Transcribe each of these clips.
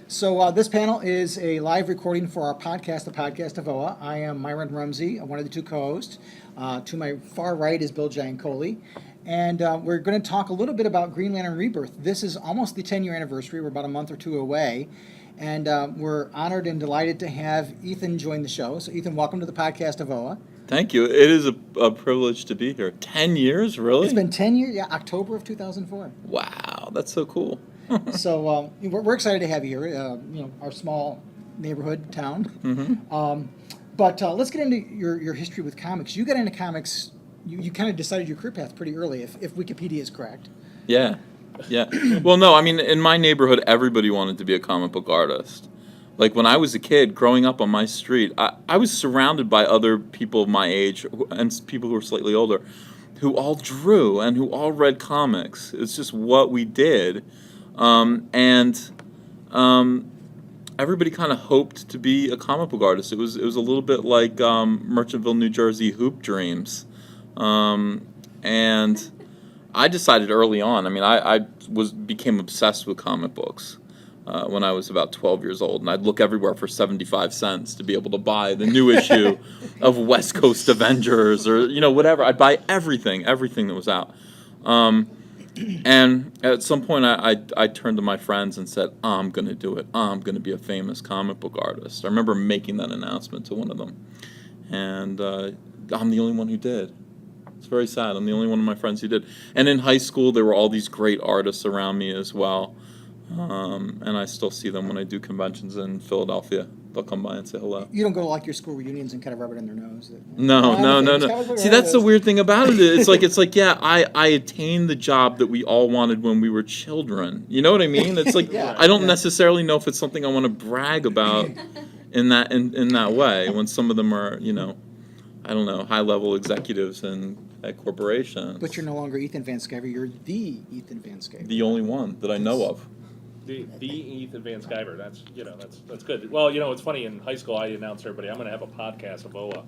So this panel is a live recording for our podcast, the Podcast of O.A. I am Myron Rumsey, one of the two co-hosts. To my far right is Bill Giancoli. And we're going to talk a little bit about Green Lantern Rebirth. This is almost the 10-year anniversary. We're about a month or two away. And we're honored and delighted to have Ethan join the show. So Ethan, welcome to the Podcast of O.A. Thank you. It is a privilege to be here. 10 years, really? It's been 10 years, yeah, October of 2004. Wow, that's so cool. So we're excited to have you here, our small neighborhood town. Mm-hmm. But let's get into your history with comics. You got into comics, you kind of decided your career path pretty early, if Wikipedia is correct. Yeah. Well, no, I mean, in my neighborhood, everybody wanted to be a comic book artist. Like, when I was a kid, growing up on my street, I was surrounded by other people of my age, and people who were slightly older, who all drew and who all read comics. It's just what we did. Everybody kind of hoped to be a comic book artist. It was a little bit like Merchantville, New Jersey hoop dreams. And I decided early on, I mean, I became obsessed with comic books when I was about 12 years old, and I'd look everywhere for 75 cents to be able to buy the new issue of West Coast Avengers or, whatever. I'd buy everything that was out. And at some point, I turned to my friends and said, I'm going to do it. I'm going to be a famous comic book artist. I remember making that announcement to one of them. And I'm the only one who did. It's very sad. I'm the only one of my friends who did. And in high school, there were all these great artists around me as well. And I still see them when I do conventions in Philadelphia. They'll come by and say hello. You don't go to like your school reunions and kind of rub it in their nose? No. See, that's the weird thing about it. It's like, yeah, I attained the job that we all wanted when we were children. You know what I mean? It's like, I don't necessarily know if it's something I want to brag about in that way, when some of them are, I don't know, high-level executives at corporations. But you're no longer Ethan Van Sciver. You're the Ethan Van Sciver. The only one that I know of. The Ethan Van Sciver. That's good. Well, it's funny. In high school, I announced to everybody I'm going to have a podcast of OA,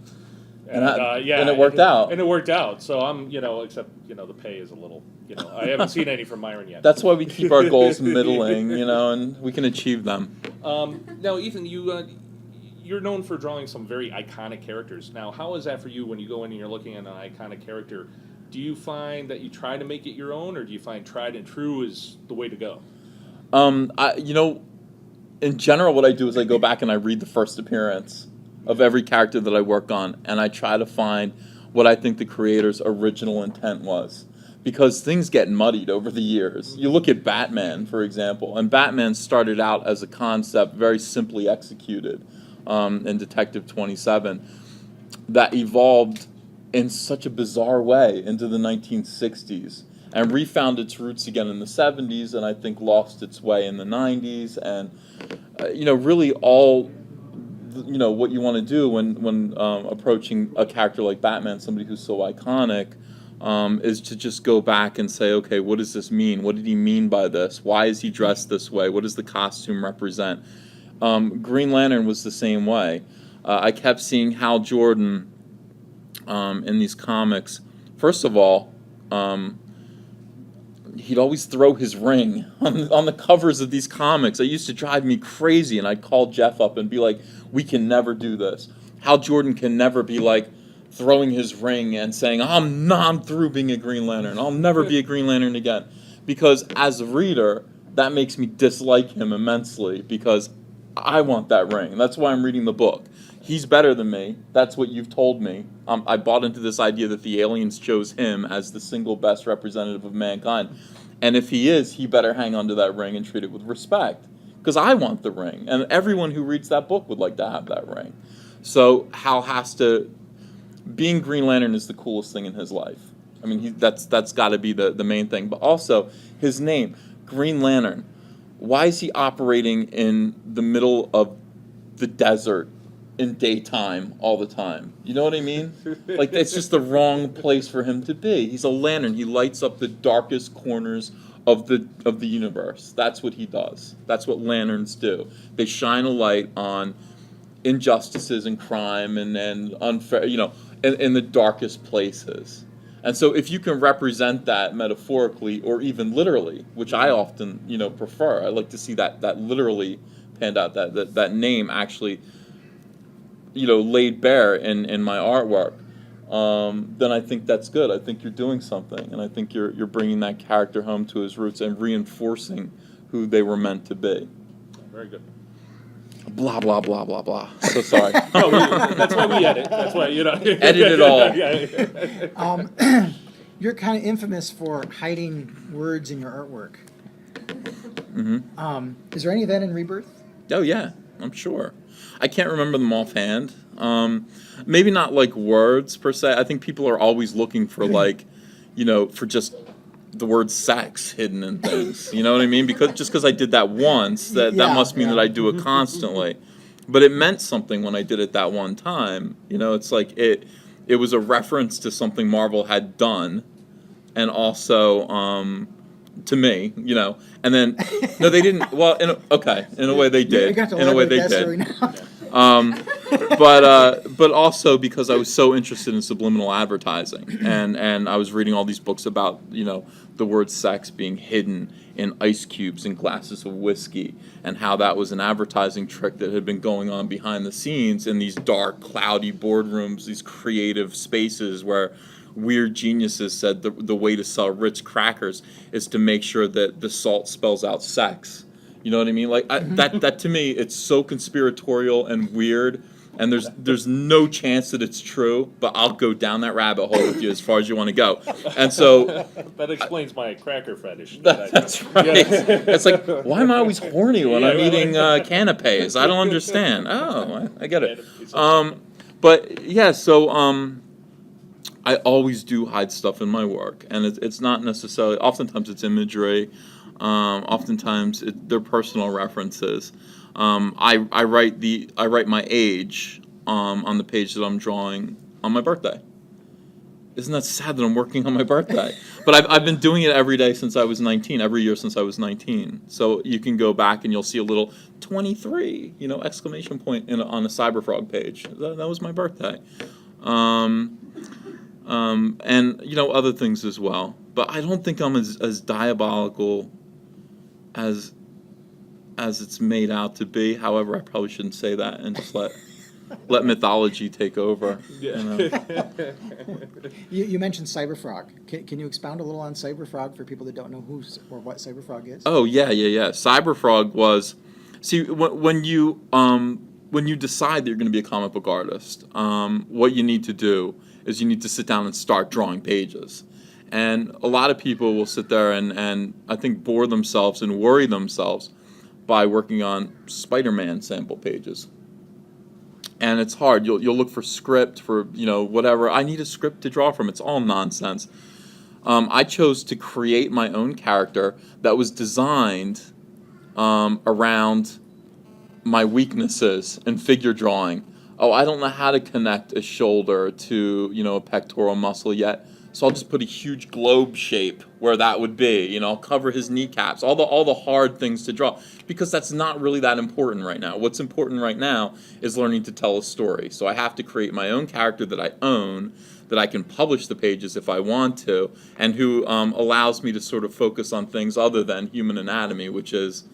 and it worked out. And it worked out. So I'm, except the pay is a little, I haven't seen any from Myron yet. That's why we keep our goals middling, and we can achieve them. Now, Ethan, you're known for drawing some very iconic characters. Now, how is that for you when you go in and you're looking at an iconic character? Do you find that you try to make it your own, or do you find tried and true is the way to go? In general, what I do is I go back and I read the first appearance of every character that I work on, and I try to find what I think the creator's original intent was. Because things get muddied over the years. You look at Batman, for example, and Batman started out as a concept very simply executed in Detective 27 that evolved in such a bizarre way into the 1960s. And refound its roots again in the 70s, and I think lost its way in the 90s. And, really all, what you want to do when approaching a character like Batman, somebody who's so iconic, is to just go back and say, okay, what does this mean? What did he mean by this? Why is he dressed this way? What does the costume represent? Green Lantern was the same way. I kept seeing Hal Jordan in these comics. First of all, he'd always throw his ring on the covers of these comics. It used to drive me crazy, and I'd call Geoff up and be like, we can never do this. Hal Jordan can never be like throwing his ring and saying, I'm through being a Green Lantern. I'll never be a Green Lantern again. Because as a reader, that makes me dislike him immensely, because I want that ring. That's why I'm reading the book. He's better than me. That's what you've told me. I bought into this idea that the aliens chose him as the single best representative of mankind. And if he is, he better hang on to that ring and treat it with respect. Because I want the ring. And everyone who reads that book would like to have that ring. So Hal has to... Being Green Lantern is the coolest thing in his life. I mean, that's got to be the main thing. But also, his name, Green Lantern. Why is he operating in the middle of the desert in daytime all the time? You know what I mean? Like, it's just the wrong place for him to be. He's a lantern. He lights up the darkest corners of the universe. That's what he does. That's what lanterns do. They shine a light on injustices and crime and unfair, in the darkest places. And so if you can represent that metaphorically or even literally, which I often, prefer, I like to see that literally panned out, that name actually, laid bare in my artwork, then I think that's good. I think you're doing something, and I think you're bringing that character home to his roots and reinforcing who they were meant to be. Very good. Blah, blah, blah, blah, blah. So sorry. No, that's why we edit. That's why, Edit it all. You're kind of infamous for hiding words in your artwork. Mm-hmm. Is there any of that in Rebirth? Oh, yeah, I'm sure. I can't remember them offhand. Maybe not like words per se. I think people are always looking for for just the word sex hidden in things. You know what I mean? Because I did that once, that must mean that I do it constantly. But it meant something when I did it that one time. It's like it was a reference to something Marvel had done, and also to me, And then no, they didn't. Well, in a way they did. In a way they did. But also because I was so interested in subliminal advertising, and I was reading all these books about the word sex being hidden in ice cubes and glasses of whiskey, and how that was an advertising trick that had been going on behind the scenes in these dark, cloudy boardrooms, these creative spaces where weird geniuses said the way to sell Ritz crackers is to make sure that the salt spells out sex. You know what I mean? Like that to me, it's so conspiratorial and weird, and there's no chance that it's true. But I'll go down that rabbit hole with you as far as you want to go. And so that explains my cracker fetish. That's right. It's like, why am I always horny when I'm eating canapes? I don't understand. Oh, I get it. But yeah, so I always do hide stuff in my work, and it's not necessarily. Oftentimes it's imagery. Oftentimes they're personal references. I write my age on the page that I'm drawing on my birthday. Isn't that sad that I'm working on my birthday? But I've been doing it every day since I was 19. Every year since I was 19. So you can go back and you'll see a little 23, exclamation point on a Cyberfrog page. That was my birthday. And other things as well. But I don't think I'm as diabolical as it's made out to be. However, I probably shouldn't say that and just let mythology take over. Yeah. You mentioned Cyberfrog. Can you expound a little on Cyberfrog for people that don't know who or what Cyberfrog is? Oh yeah. Cyberfrog was, when you decide that you're going to be a comic book artist, what you need to do is you need to sit down and start drawing pages. And a lot of people will sit there and I think bore themselves and worry themselves by working on Spider-Man sample pages. And it's hard. You'll look for script, for whatever. I need a script to draw from. It's all nonsense. I chose to create my own character that was designed around my weaknesses in figure drawing. Oh, I don't know how to connect a shoulder to a pectoral muscle yet. So I'll just put a huge globe shape where that would be. I'll cover his kneecaps, all the hard things to draw, because that's not really that important right now. What's important right now is learning to tell a story. So I have to create my own character that I own, that I can publish the pages if I want to, and who allows me to sort of focus on things other than human anatomy, which is,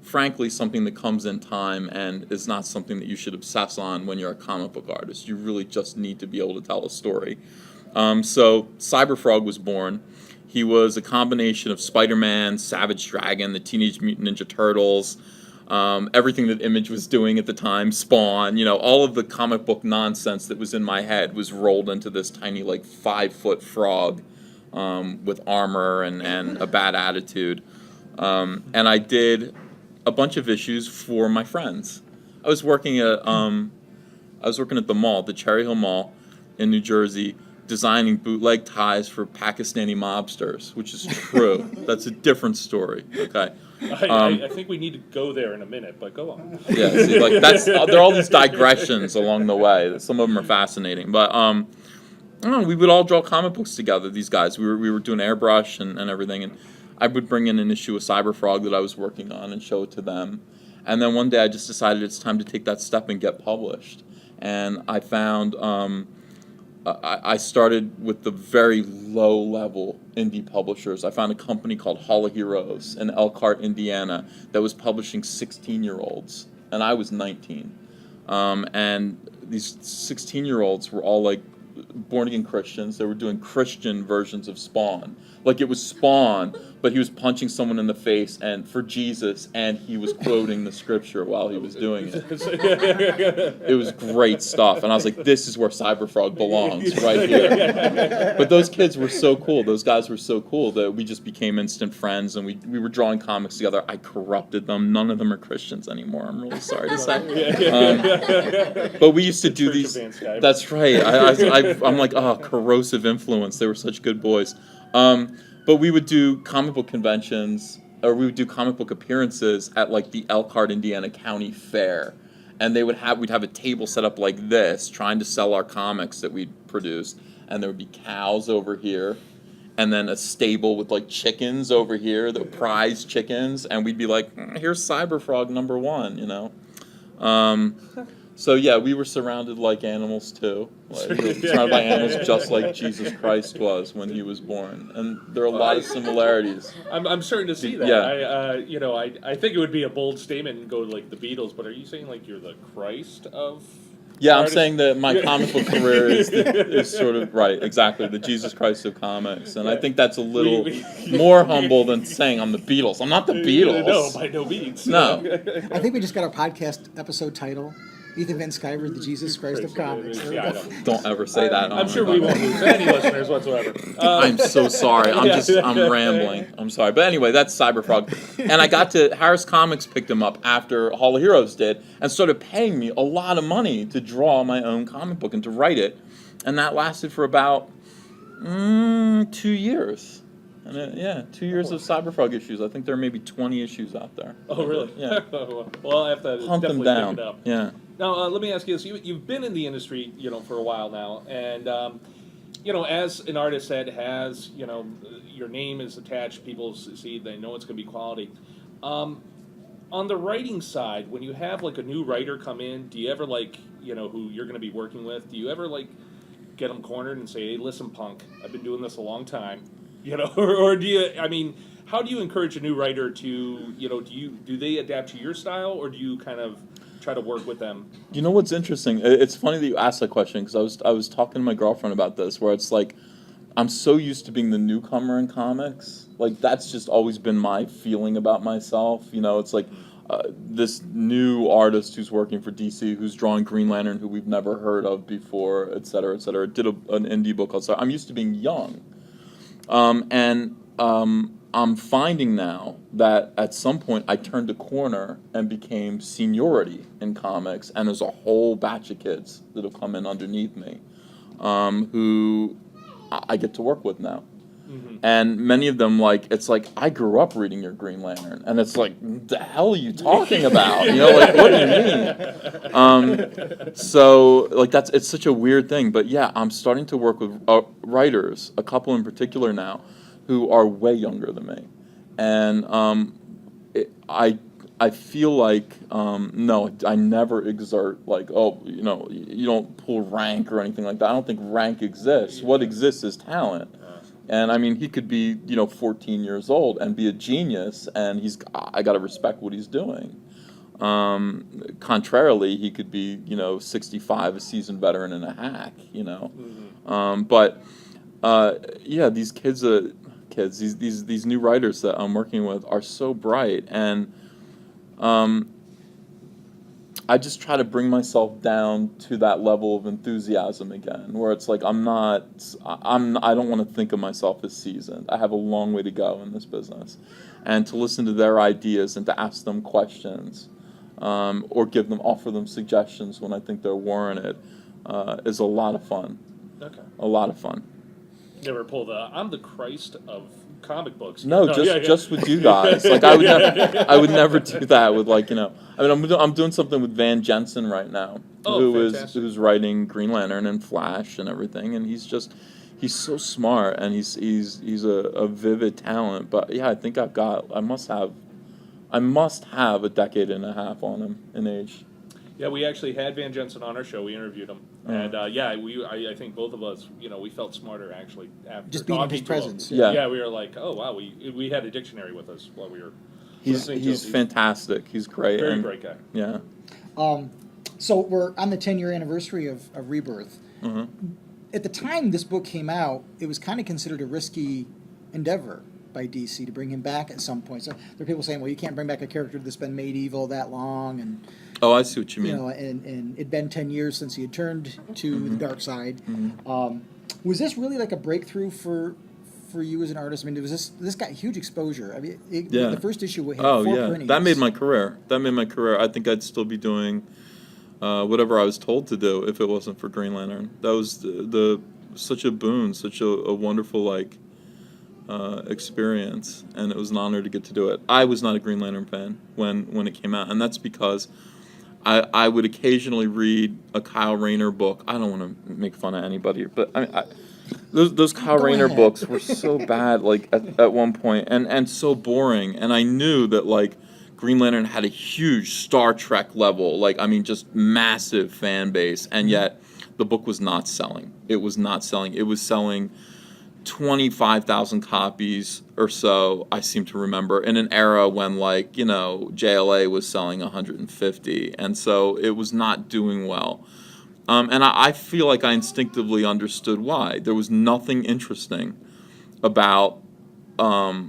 frankly, something that comes in time and is not something that you should obsess on when you're a comic book artist. You really just need to be able to tell a story. So Cyberfrog was born. He was a combination of Spider-Man, Savage Dragon, the Teenage Mutant Ninja Turtles, everything that Image was doing at the time, Spawn, all of the comic book nonsense that was in my head was rolled into this tiny, 5-foot frog with armor and a bad attitude. And I did a bunch of issues for my friends. I was working at the mall, the Cherry Hill Mall in New Jersey, designing bootleg ties for Pakistani mobsters, which is true. That's a different story. Okay. I think we need to go there in a minute, but go on. Yeah, see, there are all these digressions along the way. Some of them are fascinating, but I don't know, we would all draw comic books together. These guys, we were doing airbrush and everything, and I would bring in an issue of Cyberfrog that I was working on and show it to them. And then one day I just decided it's time to take that step and get published. And I found I started with the very low-level indie publishers. I found a company called Hall of Heroes in Elkhart, Indiana, that was publishing 16-year-olds, and I was 19. And these 16-year-olds were all like born-again Christians. They were doing Christian versions of Spawn. Like it was Spawn, but he was punching someone in the face and for Jesus, and he was quoting the scripture while he was doing it. It was great stuff, and I was like, "This is where Cyberfrog belongs, right here." But those kids were so cool. Those guys were so cool that we just became instant friends, and we were drawing comics together. I corrupted them. None of them are Christians anymore. I'm really sorry to say. But we used to do these. That's right. I'm like, corrosive influence. They were such good boys. But we would do comic book conventions, or we would do comic book appearances at like the Elkhart, Indiana County Fair, and we'd have a table set up like this, trying to sell our comics that we'd produced, and there would be cows over here, and then a stable with like chickens over here, the prize chickens, and we'd be like, "Here's Cyberfrog number 1," you know. So yeah, we were surrounded like animals too. Surrounded by animals just like Jesus Christ was when he was born, and there are a lot of similarities. I'm starting to see that. Yeah. I think it would be a bold statement and go like the Beatles, but are you saying like you're the Christ of? Yeah, I'm saying that my comic book career is sort of right, exactly, the Jesus Christ of comics, and I think that's a little more humble than saying I'm the Beatles. I'm not the Beatles. No, by no means. No. I think we just got our podcast episode title. Ethan Van Sciver, the Jesus Christ of comics. Yeah, I know. Don't ever say that. I'm sure we won't lose any listeners whatsoever. I'm so sorry. I'm rambling. I'm sorry. But anyway, that's Cyberfrog. And I got to, Harris Comics picked him up after Hall of Heroes did and started paying me a lot of money to draw my own comic book and to write it. And that lasted for about 2 years. And 2 years of Cyberfrog issues. I think there are maybe 20 issues out there. Oh, really? Yeah. Well, I have to Hunt them definitely down. pick it up. Yeah. Now, let me ask you this. You've been in the industry, for a while now, and, as an artist that has, your name is attached, people see, they know it's going to be quality. On the writing side, when you have, like, a new writer come in, do you ever, like, who you're going to be working with, do you ever, like, get them cornered and say, "Hey, listen, punk, I've been doing this a long time," or do you, how do you encourage a new writer to, do they adapt to your style, or do you kind of try to work with them? You know what's interesting? It's funny that you asked that question, because I was talking to my girlfriend about this, where it's like, I'm so used to being the newcomer in comics. Like, that's just always been my feeling about myself. It's like this new artist who's working for DC, who's drawing Green Lantern, who we've never heard of before, et cetera, did an indie book called, so I'm used to being young. I'm finding now that at some point I turned a corner and became seniority in comics, and there's a whole batch of kids that have come in underneath me, who I get to work with now. Mm-hmm. And many of them, it's like, I grew up reading your Green Lantern, and it's like, the hell are you talking about? What do you mean? So, it's such a weird thing, but yeah, I'm starting to work with writers, a couple in particular now, who are way younger than me, and I feel like no, I never exert you don't pull rank or anything like that. I don't think rank exists. Yeah. What exists is talent, and he could be 14 years old and be a genius, and I got to respect what he's doing. Contrarily, he could be 65, a seasoned veteran and a hack. Mm-hmm. But these kids these new writers that I'm working with are so bright, and I just try to bring myself down to that level of enthusiasm again, where it's like I don't want to think of myself as seasoned. I have a long way to go in this business, and to listen to their ideas and to ask them questions, or offer them suggestions when I think they're warranted, is a lot of fun. Okay. A lot of fun. Never pull I'm the Christ of comic books. No, just with you guys. I would never do that with I'm doing something with Van Jensen right now, who's writing Green Lantern and Flash and everything, and he's so smart, and he's a vivid talent. But yeah, I think I must have a decade and a half on him in age. Yeah, we actually had Van Jensen on our show. We interviewed him, and I think both of us, we felt smarter actually after Just being in his talking to him. presence. Yeah. Yeah, we were like, oh wow, we had a dictionary with us while we were listening to He's him. fantastic. He's great. Very and, great guy. Yeah. So we're on the 10-year anniversary of Rebirth. Mm-hmm. At the time this book came out, it was kind of considered a risky endeavor by DC to bring him back at some point. So there are people saying, well, you can't bring back a character that's been made evil that long, and Oh, I see what you mean. and it'd been 10 years since he had turned to the dark side. Mm-hmm. Was this really like a breakthrough for you as an artist? I mean, this got huge exposure. I mean, the first issue had 4 printings. That made my career. I think I'd still be doing whatever I was told to do if it wasn't for Green Lantern. That was such a boon, such a wonderful experience, and it was an honor to get to do it. I was not a Green Lantern fan when it came out, and that's because I would occasionally read a Kyle Rayner book. I don't want to make fun of anybody, but those Kyle Rayner books were so bad, at one point, and so boring. And I knew that Green Lantern had a huge Star Trek level, just massive fan base, and yet the book was not selling. It was not selling. It was selling 25,000 copies or so, I seem to remember, in an era when JLA was selling 150, and so it was not doing well. And I feel like I instinctively understood why. There was nothing interesting about a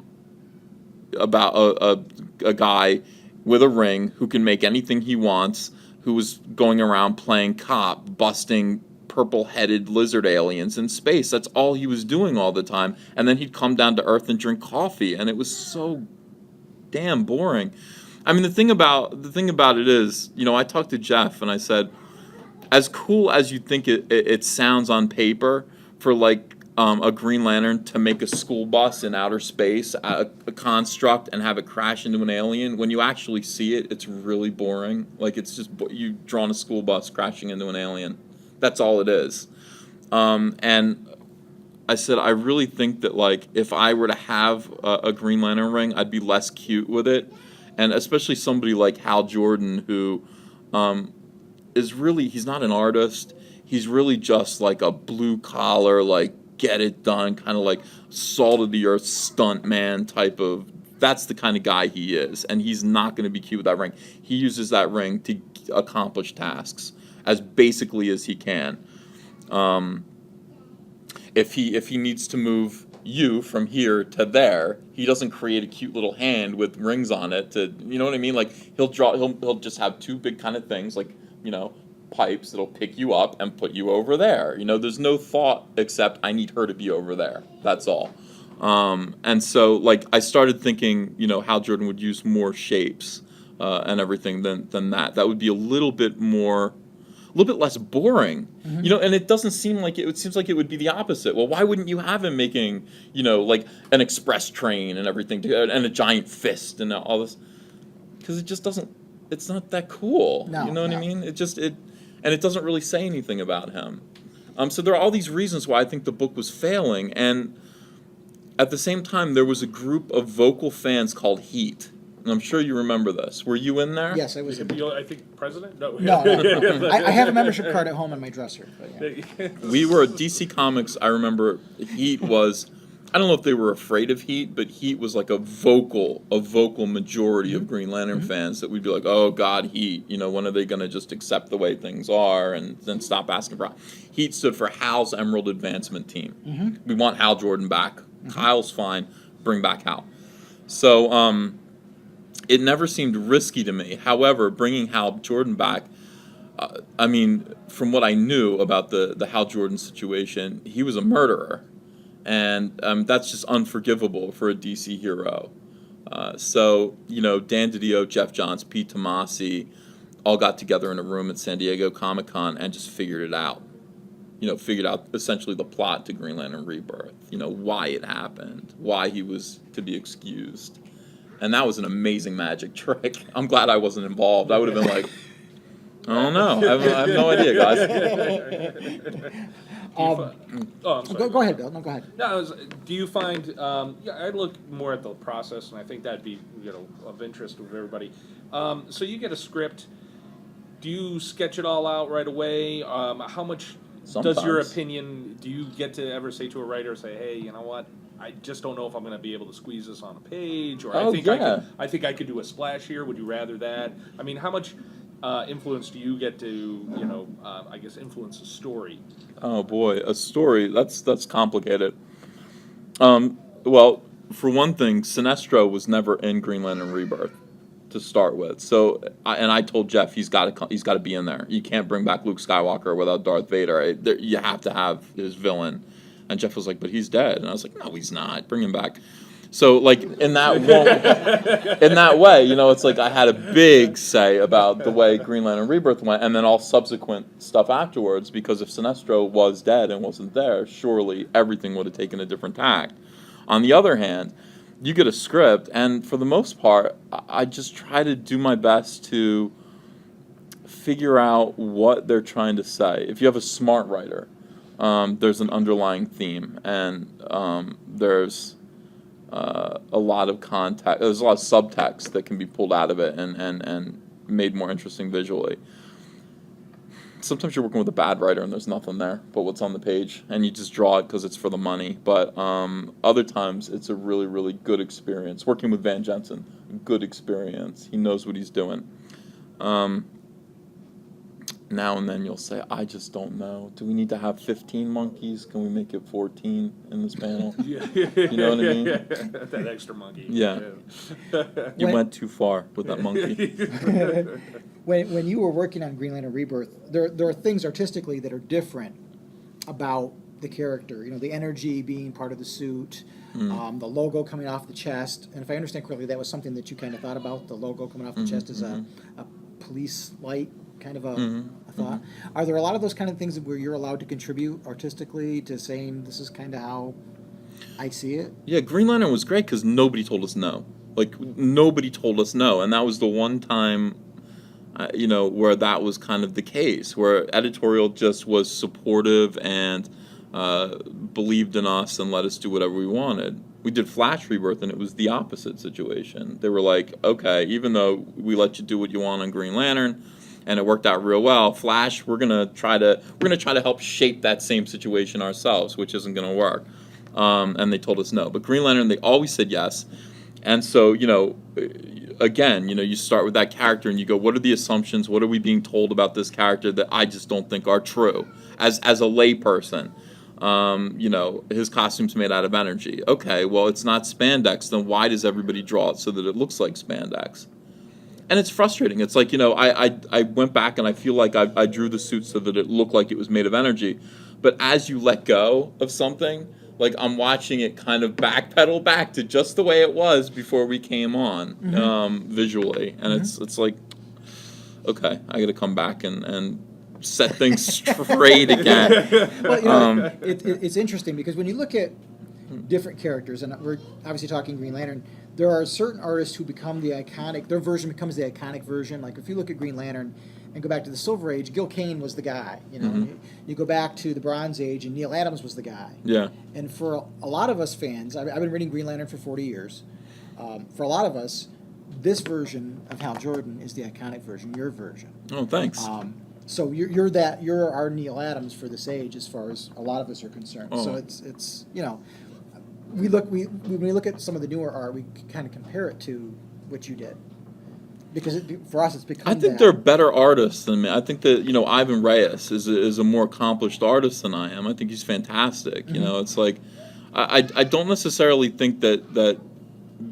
guy with a ring who can make anything he wants, who was going around playing cop, busting purple-headed lizard aliens in space. That's all he was doing all the time. And then he'd come down to Earth and drink coffee, and it was so damn boring. I mean, the thing about it is, I talked to Geoff and I said, as cool as you think it sounds on paper for a Green Lantern to make a school bus in outer space, a construct, and have it crash into an alien, when you actually see it, it's really boring. It's just you've drawn a school bus crashing into an alien. That's all it is. And I said, I really think that if I were to have a Green Lantern ring, I'd be less cute with it. And especially somebody like Hal Jordan, who is really, he's not an artist. He's really just a blue collar, get it done, kind of salt of the earth stunt man type of, that's the kind of guy he is. And he's not going to be cute with that ring. He uses that ring to accomplish tasks as basically as he can. If he needs to move you from here to there, he doesn't create a cute little hand with rings on it to, you know what I mean? He'll just have 2 big kind of things, pipes that'll pick you up and put you over there. There's no thought except I need her to be over there. That's all. And so I started thinking, Hal Jordan would use more shapes and everything than that. That would be a little bit less boring, and it doesn't seem like it seems like it would be the opposite. Well, why wouldn't you have him making, an express train and everything, and a giant fist and all this? Because it just doesn't, it's not that cool. No, you know what I mean? It doesn't really say anything about him. So there are all these reasons why I think the book was failing, and at the same time, there was a group of vocal fans called H.E.A.T. And I'm sure you remember this. Were you in there? Yes, I was. I think president? No. I have a membership card at home in my dresser. But yeah. We were at DC Comics. I remember H.E.A.T was, I don't know if they were afraid of H.E.A.T, but H.E.A.T was a vocal majority of Green Lantern fans that we'd be like, oh God, H.E.A.T, when are they going to just accept the way things are and then stop asking for H.E.A.T stood for Hal's Emerald Advancement Team. We want Hal Jordan back. Kyle's fine. Bring back Hal. So, it never seemed risky to me. However, bringing Hal Jordan back, from what I knew about the Hal Jordan situation, he was a murderer. And that's just unforgivable for a DC hero. So, Dan DiDio, Geoff Johns, Pete Tomasi all got together in a room at San Diego Comic-Con and just figured it out. Figured out essentially the plot to Green Lantern Rebirth. Why it happened, why he was to be excused. And that was an amazing magic trick. I'm glad I wasn't involved. I would have been like, I don't know. I have no idea, guys. I'm sorry. Go ahead, Bill. No, go ahead. No, do you find? I look more at the process, and I think that'd be of interest to everybody. So you get a script. do you sketch it all out right away? How much does your opinion, do you get to ever say to a writer, say, hey, you know what, I just don't know if I'm going to be able to squeeze this on a page, or I think I could do a splash here, would you rather that? I mean, how much influence do you get to, I guess, influence a story? Oh boy, a story, that's complicated. Well, for one thing, Sinestro was never in Green Lantern Rebirth to start with. So, I told Geoff he's got to be in there. You can't bring back Luke Skywalker without Darth Vader. You have to have his villain. And Geoff was like, but he's dead. And I was like, no, he's not. Bring him back. So, like, in that way, it's like I had a big say about the way Green Lantern Rebirth went, and then all subsequent stuff afterwards, because if Sinestro was dead and wasn't there, surely everything would have taken a different tack. On the other hand, you get a script, and for the most part, I just try to do my best to figure out what they're trying to say. If you have a smart writer, there's an underlying theme, and there's a lot of context. There's a lot of subtext that can be pulled out of it and made more interesting visually. Sometimes you're working with a bad writer and there's nothing there but what's on the page, and you just draw it because it's for the money. But other times it's a really, really good experience. Working with Van Jensen, good experience. He knows what he's doing. Now and then you'll say, I just don't know. Do we need to have 15 monkeys? Can we make it 14 in this panel? You know what I mean? That extra monkey. Yeah. You went too far with that monkey. When you were working on Green Lantern Rebirth, there are things artistically that are different about the character. The energy being part of the suit, the logo coming off the chest. And if I understand correctly, that was something that you kind of thought about, the logo coming off the chest as a police light kind of a thought. Are there a lot of those kind of things where you're allowed to contribute artistically to saying this is kind of how I see it? Yeah, Green Lantern was great because nobody told us no. Like, nobody told us no. And that was the one time, where that was kind of the case, where editorial just was supportive and believed in us and let us do whatever we wanted. We did Flash Rebirth, and it was the opposite situation. They were like, okay, even though we let you do what you want on Green Lantern, and it worked out real well, Flash, we're gonna try to help shape that same situation ourselves, which isn't gonna work. And they told us no. But Green Lantern, they always said yes. And so, again, you start with that character and you go, what are the assumptions? What are we being told about this character that I just don't think are true? As a lay person, his costume's made out of energy. Okay, well, it's not spandex. Then why does everybody draw it so that it looks like spandex? And it's frustrating. It's like, I went back and I feel like I drew the suit so that it looked like it was made of energy. But as you let go of something, like I'm watching it kind of backpedal back to just the way it was before we came on, visually. And it's like, okay, I got to come back and set things straight again. Well, it's interesting because when you look at different characters, and we're obviously talking Green Lantern, there are certain artists who become the iconic, their version becomes the iconic version. Like if you look at Green Lantern and go back to the Silver Age, Gil Kane was the guy. You go back to the Bronze Age and Neil Adams was the guy. Yeah. And for a lot of us fans, I've been reading Green Lantern for 40 years. For a lot of us, this version of Hal Jordan is the iconic version, your version. Oh, thanks. So you're our Neil Adams for this age, as far as a lot of us are concerned. Oh. So it's when we look at some of the newer art, we kind of compare it to what you did, because for us it's become. I think they're better artists than me. I think that Ivan Reyes is a more accomplished artist than I am. I think he's fantastic. It's like I don't necessarily think that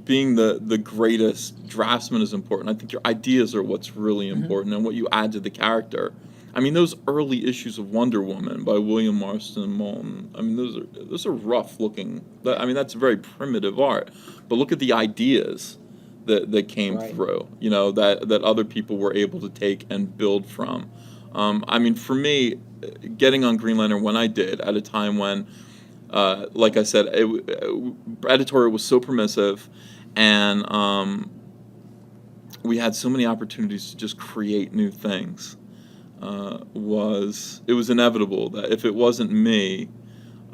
being the greatest draftsman is important. I think your ideas are what's really important and what you add to the character. I mean, those early issues of Wonder Woman by William Marston Moulton, I mean, those are rough looking. I mean, that's very primitive art. But look at the ideas that came through, that other people were able to take and build from. I mean, for me, getting on Green Lantern when I did, at a time when, like I said, editorial was so permissive, and we had so many opportunities to just create new things. It was inevitable that if it wasn't me,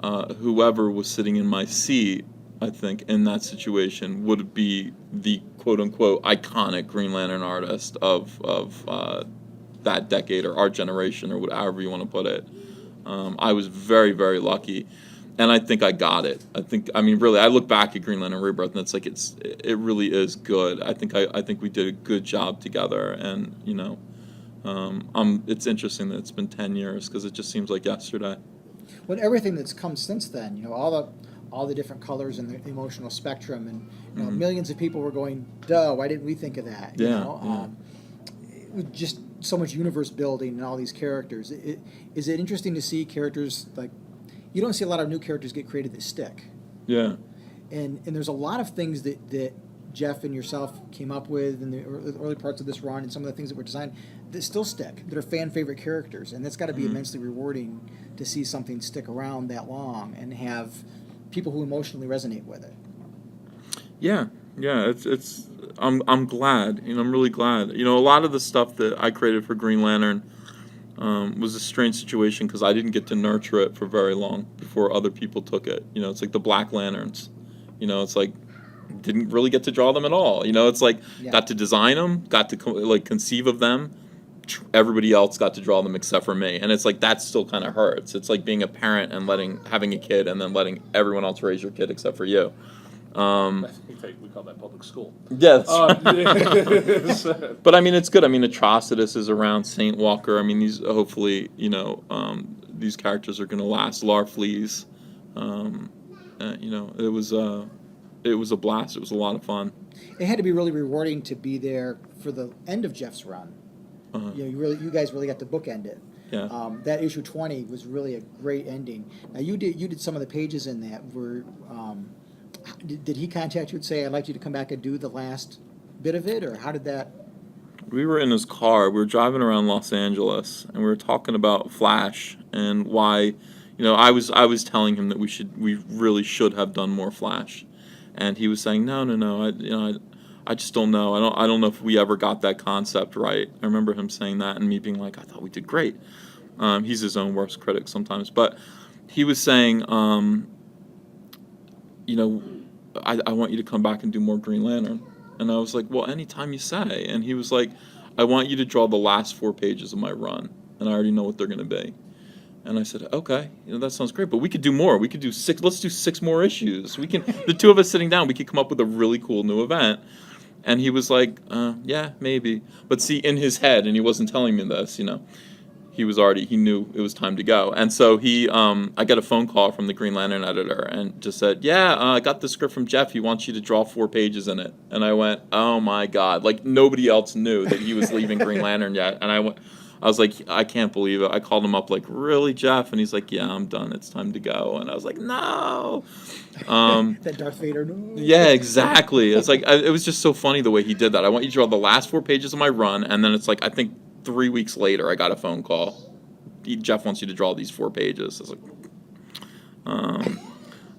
whoever was sitting in my seat, I think, in that situation would be the quote-unquote iconic Green Lantern artist of that decade or our generation or however you want to put it. I was very, very lucky, and I think I got it. I mean, really, I look back at Green Lantern Rebirth, and it's like it really is good. I think we did a good job together, and it's interesting that it's been 10 years because it just seems like yesterday. Well, everything that's come since then, all the different colors and the emotional spectrum, and millions of people were going, "Duh, why didn't we think of that?" Just so much universe building and all these characters. Is it interesting to see characters like you don't see a lot of new characters get created that stick? Yeah. And there's a lot of things that Geoff and yourself came up with in the early parts of this run, and some of the things that were designed that still stick, that are fan favorite characters, and that's got to be immensely rewarding to see something stick around that long and have people who emotionally resonate with it. Yeah, it's I'm glad, I'm really glad. A lot of the stuff that I created for Green Lantern was a strange situation because I didn't get to nurture it for very long before other people took it. It's like the Black Lanterns. It's like didn't really get to draw them at all. It's like got to design them, got to conceive of them. Everybody else got to draw them except for me, and it's like that still kind of hurts. It's like being a parent and having a kid and then letting everyone else raise your kid except for you. In fact, we call that public school. Yeah, that's right. But I mean, it's good. I mean, Atrocitus is around, Saint Walker. I mean, these hopefully, these characters are going to last. Larfleeze, it was a blast. It was a lot of fun. It had to be really rewarding to be there for the end of Geoff's run. You guys really got to bookend it. Yeah. That issue 20 was really a great ending. Now you did some of the pages in that. Did he contact you and say, "I'd like you to come back and do the last bit of it," or how did that? We were in his car. We were driving around Los Angeles, and we were talking about Flash and why. I was telling him that we really should have done more Flash, and he was saying, no. I just don't know. I don't know if we ever got that concept right. I remember him saying that and me being like, I thought we did great. He's his own worst critic sometimes, but he was saying, I want you to come back and do more Green Lantern. And I was like, well, anytime you say. And he was like, I want you to draw the last 4 pages of my run, and I already know what they're going to be. And I said, okay, that sounds great, but we could do more. We could do 6. Let's do 6 more issues. We can. The two of us sitting down, we could come up with a really cool new event. And he was like, yeah, maybe. But see, in his head, and he wasn't telling me this, he knew it was time to go. And so I got a phone call from the Green Lantern editor and just said, I got the script from Geoff. He wants you to draw 4 pages in it. And I went, oh my God. Like nobody else knew that he was leaving Green Lantern yet. And I was like, I can't believe it. I called him up like, really, Geoff? And he's like, yeah, I'm done. It's time to go. And I was like, no. That Darth Vader, no. Yeah, exactly. It's like, it was just so funny the way he did that. I want you to draw the last 4 pages of my run. And then it's like, I think 3 weeks later, I got a phone call. Geoff wants you to draw these 4 pages. I was like,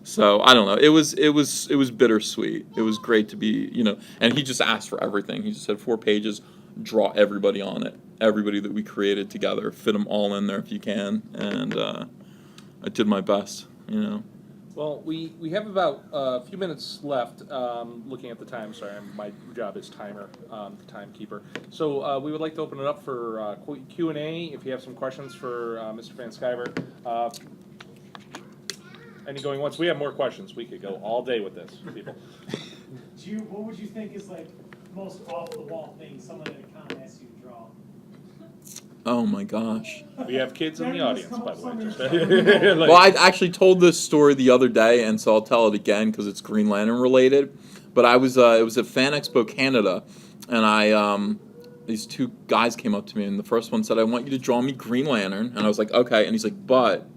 so I don't know. It was bittersweet. It was great to be, and he just asked for everything. He just said 4 pages, draw everybody on it. Everybody that we created together, fit them all in there if you can, and I did my best, Well, we have about a few minutes left. Looking at the time, sorry, my job is timer, the timekeeper. So we would like to open it up for Q&A. If you have some questions for Mr. Van Sciver. Any going once? We have more questions. We could go all day with this, people. What would you think is like most off the wall thing someone at a con asks you to draw? Oh my gosh. We have kids in the audience, by the way. Well, I actually told this story the other day, and so I'll tell it again because it's Green Lantern related. But it was at Fan Expo Canada, and these 2 guys came up to me, and the first one said, I want you to draw me Green Lantern. And I was like, okay. And he's like, but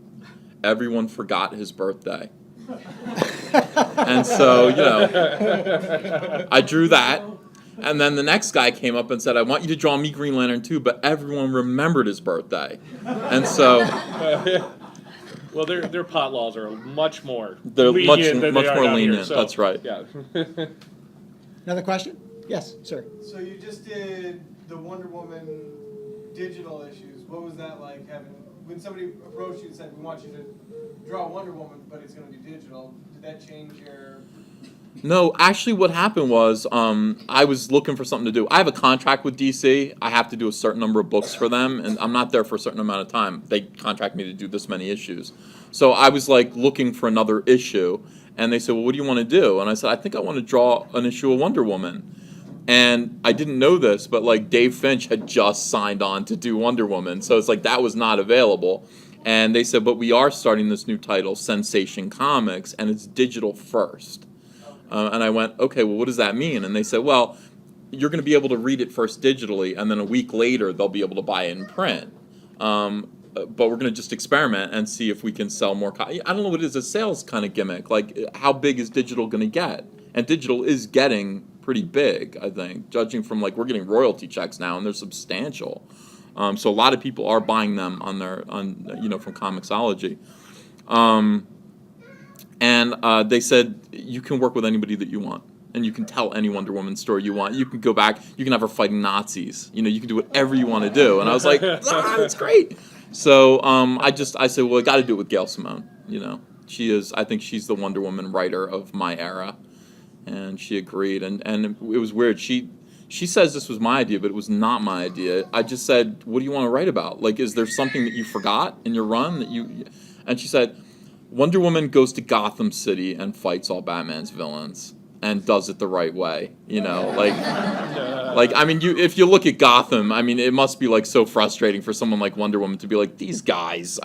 everyone forgot his birthday. And so, I drew that. And then the next guy came up and said, I want you to draw me Green Lantern too, but everyone remembered his birthday. And so... Well, their pot laws are much more lenient than much more lenient. Here, so, that's right. Yeah. Another question? Yes, sir. So you just did the Wonder Woman digital issues. What was that like when somebody approached you and said, we want you to draw Wonder Woman, but it's going to be digital? Did that change your No, actually, what happened was I was looking for something to do. I have a contract with DC. I have to do a certain number of books for them, and I'm not there for a certain amount of time. They contract me to do this many issues. So I was like looking for another issue, and they said, "Well, what do you want to do?" And I said, "I think I want to draw an issue of Wonder Woman." And I didn't know this, but like Dave Finch had just signed on to do Wonder Woman, so it's like that was not available. And they said, "But we are starting this new title, Sensation Comics, and it's digital first." And I went, okay, well, what does that mean? And they said, well, you're going to be able to read it first digitally, and then a week later they'll be able to buy it in print. But we're going to just experiment and see if we can sell more. I don't know what it is, a sales kind of gimmick. Like, how big is digital going to get? And digital is getting pretty big, I think, judging from, like, we're getting royalty checks now, and they're substantial. So a lot of people are buying them from Comixology. And they said, you can work with anybody that you want. And you can tell any Wonder Woman story you want. You can go back, you can have her fighting Nazis. You can do whatever you want to do. And I was like, that's great. So I said, well, I got to do it with Gail Simone. I think she's the Wonder Woman writer of my era. And she agreed. And it was weird. She says this was my idea, but it was not my idea. I just said, what do you want to write about? Like, is there something that you forgot in your run that you... And she said, Wonder Woman goes to Gotham City and fights all Batman's villains and does it the right way, if you look at Gotham, it must be like so frustrating for someone like Wonder Woman to be like, these guys,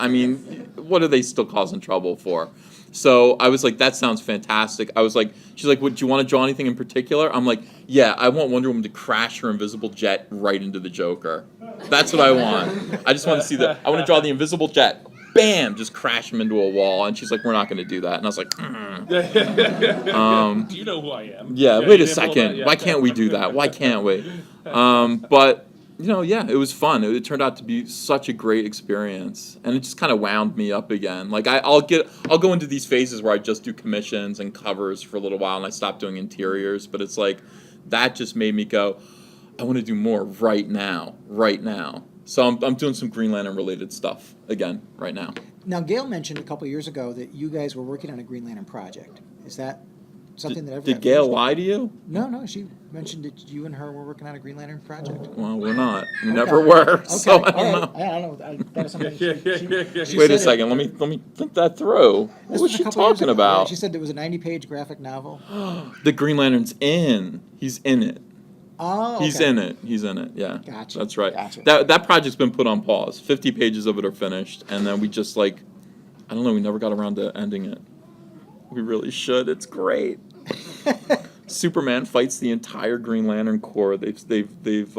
what are they still causing trouble for? So I was like, that sounds fantastic. I was like, she's like, would you want to draw anything in particular? I'm like, yeah, I want Wonder Woman to crash her invisible jet right into the Joker. That's what I want. I just want to see I want to draw the invisible jet. Bam! Just crash him into a wall. And she's like, we're not going to do that. And I was like, Do you know who I am? Yeah, wait a second. Why can't we do that? Why can't we? But, it was fun. It turned out to be such a great experience. And it just kind of wound me up again. Like, I'll go into these phases where I just do commissions and covers for a little while, and I stop doing interiors. But it's like, that just made me go, I want to do more right now. So I'm doing some Green Lantern related stuff again right now. Now, Gail mentioned a couple years ago that you guys were working on a Green Lantern project. Is that something that ever Did Gail lie to you? No, she mentioned that you and her were working on a Green Lantern project. Well, we're not. We never were. Okay. So I don't know. I don't know. That was something she Wait a said second. Let me think that through. What was she talking about? Yeah, she said there was a 90-page graphic novel. The Green Lantern's in. He's in it. Oh, okay. He's in it, yeah. Gotcha. That's right. Gotcha. That project's been put on pause. 50 pages of it are finished, and then we just we never got around to ending it. We really should. It's great. Superman fights the entire Green Lantern Corps. They've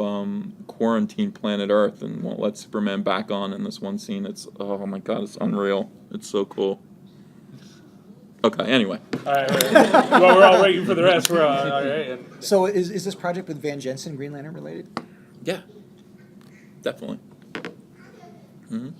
quarantined planet Earth and won't let Superman back on in this one scene. It's, oh my God, it's unreal. It's so cool. Okay, anyway. All right. Well, we're all waiting for the rest. We're all right. So is this project with Van Jensen Green Lantern related? Yeah, definitely. Mm-hmm.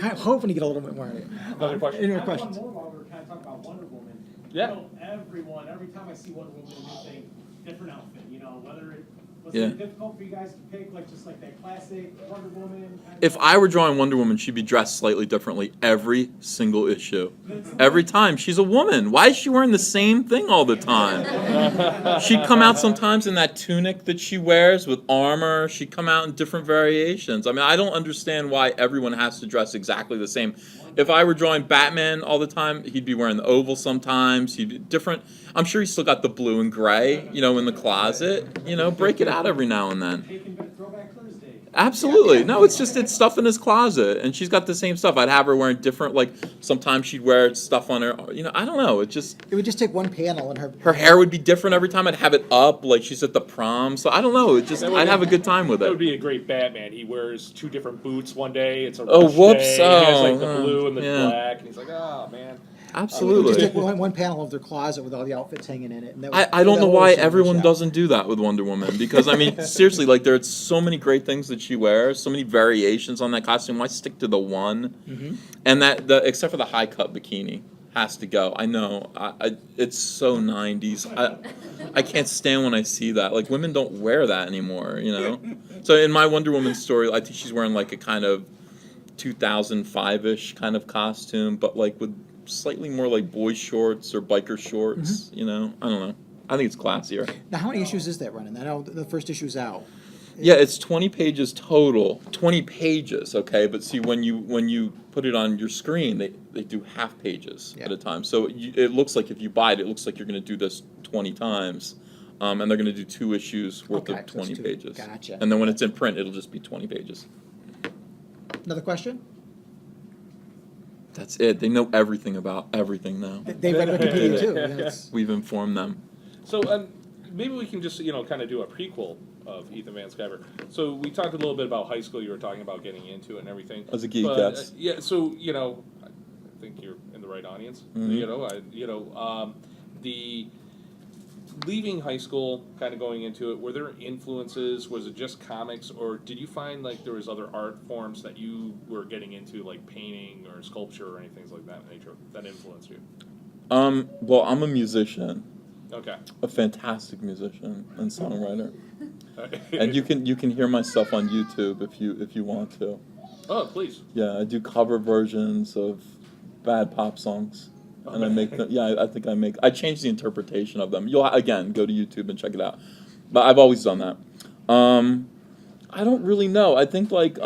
I'm hoping to get a little bit more in it. Another question? Any more I have questions? one more while we're kind of talking about Wonder Woman. Yeah. Every time I see Wonder Woman, a new thing, different outfit. Whether it was Yeah. it difficult for you guys to pick, just like that classic Wonder Woman. If I were drawing Wonder Woman, she'd be dressed slightly differently every single issue. Every time. She's a woman. Why is she wearing the same thing all the time? She'd come out sometimes in that tunic that she wears with armor. She'd come out in different variations. I don't understand why everyone has to dress exactly the same. If I were drawing Batman all the time, he'd be wearing the oval sometimes. He'd be different. I'm sure he's still got the blue and gray, in the closet. Break it out every now and then. Taking a Throwback Thursday. Absolutely. No, it's stuff in his closet, and she's got the same stuff. I'd have her wearing different, sometimes she'd wear stuff on her, I don't know. It would just take one panel and her hair would be different every time. I'd have it up, like she's at the prom. So I don't know. I'd have a good time with That would it. be a great Batman. He wears two different boots one day. It's a Oh, rush whoops. day. He has Oh, the blue and the yeah. black, and he's like, oh man. It would just Absolutely. take one panel of their closet with all the outfits hanging in it. And I don't know why everyone doesn't do that with Wonder Woman, because seriously, there's so many great things that she wears, so many variations on that costume. Why stick to the one? Mm-hmm. And except for the high cut bikini has to go. I know, it's so 90s. I can't stand when I see that. Women don't wear that anymore, So in my Wonder Woman story, I think she's wearing a kind of 2005-ish kind of costume, but with slightly more like boy shorts or biker shorts. You know, I don't know. I think it's classier. Now, how many issues is that running? I know the first issue's out. Yeah, it's 20 pages total. 20 pages, okay? But see, when you put it on your screen, they do half pages at a time. So it looks like if you buy it, it looks like you're going to do this 20 times. And they're going to do 2 issues worth of 20 pages. Gotcha. And then when it's in print, it'll just be 20 pages. Another question? That's it. They know everything about everything now. They read Wikipedia too. That's- We've informed them. So maybe we can just kind of do a prequel of Ethan Van Sciver. So we talked a little bit about high school. You were talking about getting into it and everything. As a geek, But, yes. yeah. So I think you're in the right audience. The leaving high school, kind of going into it. Were there influences? Was it just comics, or did you find like there was other art forms that you were getting into, like painting or sculpture or anything like that nature that influenced you? Well, I'm a musician. Okay. A fantastic musician and songwriter. And you can hear my stuff on YouTube if you want to. Oh, please. Yeah, I do cover versions of bad pop songs, and I make them. Yeah, I change the interpretation of them. You'll again go to YouTube and check it out. But I've always done that. I don't really know. I think like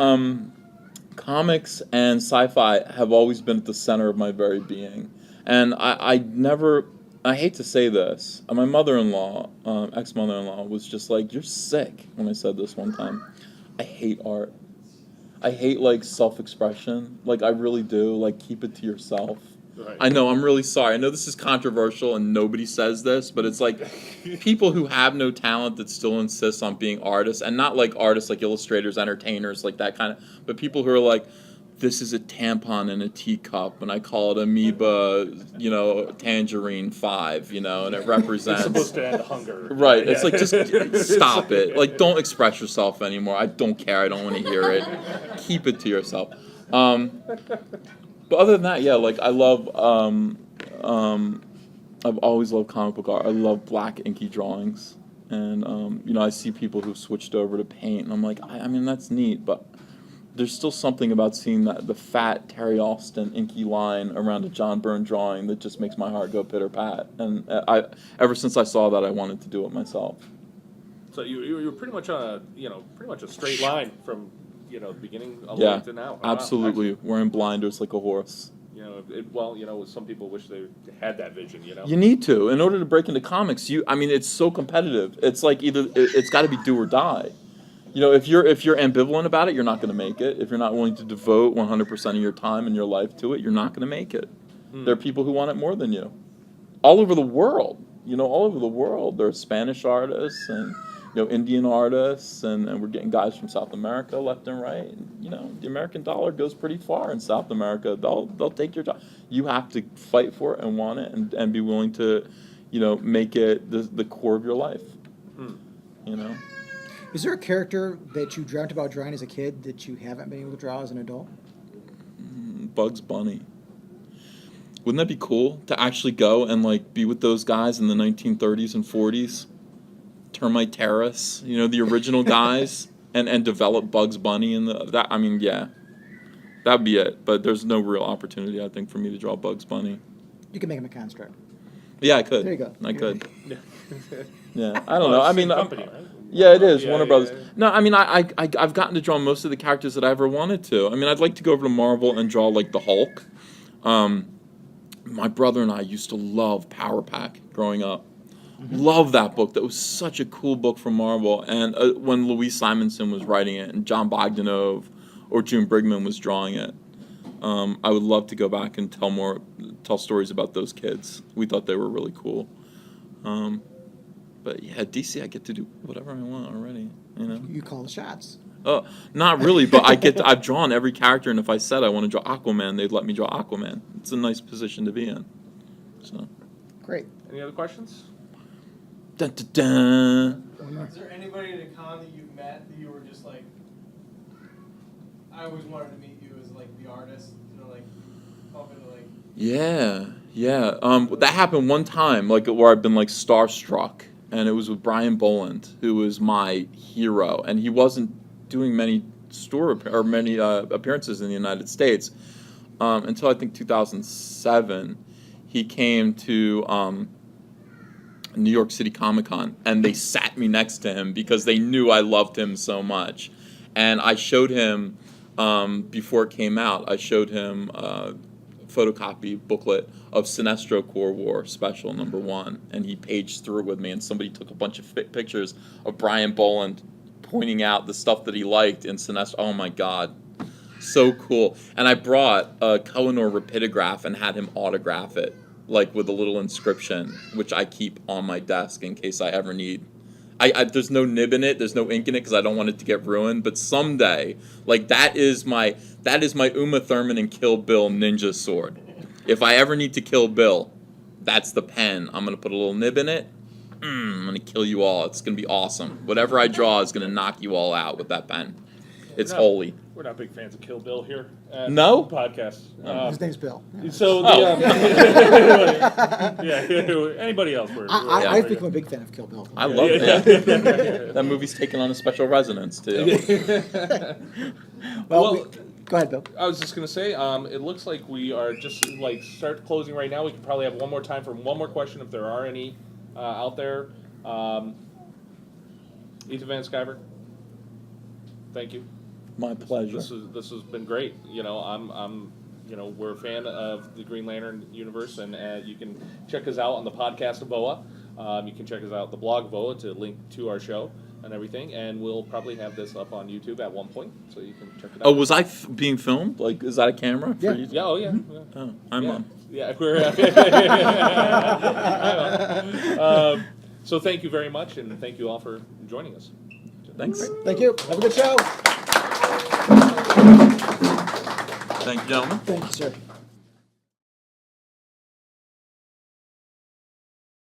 comics and sci-fi have always been at the center of my very being, and I never. I hate to say this. My mother-in-law, ex-mother-in-law, was just like, "You're sick." When I said this one time, I hate art. I hate like self-expression. Like I really do. Like keep it to yourself. Right. I know. I'm really sorry. I know this is controversial and nobody says this, but it's like people who have no talent that still insist on being artists, and not like artists like illustrators, entertainers, like that kind of, but people who are like, this is a tampon in a teacup, and I call it amoeba, tangerine 5, and it represents. It's supposed to end hunger. Right. Yeah. It's like, just stop it. Like, don't express yourself anymore. I don't care. I don't want to hear it. Keep it to yourself. But other than that, yeah, like I love. I've always loved comic book art. I love black inky drawings, and I see people who've switched over to paint, and I'm like, I mean, that's neat, but there's still something about seeing the fat Terry Alston inky line around a John Byrne drawing that just makes my heart go pitter pat. And ever since I saw that, I wanted to do it myself. So you're pretty much on a straight line from the beginning all the Yeah, way to now. absolutely. Wearing blinders like a horse. Some people wish they had that vision. You need to in order to break into comics. It's so competitive. It's like either it's got to be do or die. If you're ambivalent about it, you're not going to make it. If you're not willing to devote 100% of your time and your life to it, you're not going to make it. There are people who want it more than you, all over the world. All over the world. There are Spanish artists and Indian artists, and we're getting guys from South America left and right. And, the American dollar goes pretty far in South America. They'll take your job. You have to fight for it and want it, and be willing to, make it the core of your life. Is there a character that you dreamt about drawing as a kid that you haven't been able to draw as an adult? Bugs Bunny. Wouldn't that be cool to actually go and like be with those guys in the 1930s and 40s? Termite Terrace, the original guys, and develop Bugs Bunny yeah. That'd be it. But there's no real opportunity, I think, for me to draw Bugs Bunny. You can make him a construct. Yeah, I could. There you go. I could. Yeah, I don't know. I mean, company, right? Yeah, it is. Yeah, Warner yeah, Brothers. yeah. No, I mean, I've gotten to draw most of the characters that I ever wanted to. I mean, I'd like to go over to Marvel and draw like the Hulk. My brother and I used to love Power Pack growing up. Love that book. That was such a cool book from Marvel. And when Louise Simonson was writing it, and John Bogdanove or June Brigman was drawing it, I would love to go back and tell stories about those kids. We thought they were really cool. But yeah, DC, I get to do whatever I want already. You call the shots. Not really, but I've drawn every character, and if I said I want to draw Aquaman, they'd let me draw Aquaman. It's a nice position to be in. So. Great. Any other questions? Dun, dun, dun. Is there anybody at a con that you've met that you were just like, I always wanted to meet you as like the artist, bump into like. Yeah. That happened one time, like where I've been like starstruck, and it was with Brian Boland, who was my hero, and he wasn't doing many appearances in the United States. until I think 2007, he came to New York City Comic Con, and they sat me next to him because they knew I loved him so much. And I showed him, before it came out, I showed him a photocopy booklet of Sinestro Corps War Special #1, and he paged through it with me, and somebody took a bunch of pictures of Brian Boland pointing out the stuff that he liked in Sinestro. Oh my God, so cool. And I brought a Kohinoor rapidograph and had him autograph it, like with a little inscription, which I keep on my desk in case I ever need. There's no nib in it, there's no ink in it because I don't want it to get ruined. But someday, like that is my Uma Thurman and Kill Bill ninja sword. If I ever need to kill Bill, that's the pen. I'm gonna put a little nib in it. I'm gonna kill you all. It's gonna be awesome. Whatever I draw is gonna knock you all out with that pen. It's holy. We're not big fans of Kill Bill here. No? Podcast. His name's Bill. So yeah. Anybody else? I think I'm a big fan of Kill Bill. I love it. That movie's taken on a special resonance too. Well, go ahead, Bill. I was just gonna say, it looks like we are just like start closing right now. We could probably have one more time for one more question if there are any out there. Ethan Van Sciver, thank you. My pleasure. This has been great. We're a fan of the Green Lantern universe, and you can check us out on the podcast of VOA. You can check us out the blog of VOA to link to our show and everything, and we'll probably have this up on YouTube at one point, so you can check it out. Oh, was I being filmed? Like, is that a camera? Yeah. For you? Yeah. Oh, yeah. Yeah. Oh, I'm on. Yeah, we're. So thank you very much, and thank you all for joining us. Thanks. Thank you. Have a good show. Thank you, gentlemen. Thank you, sir.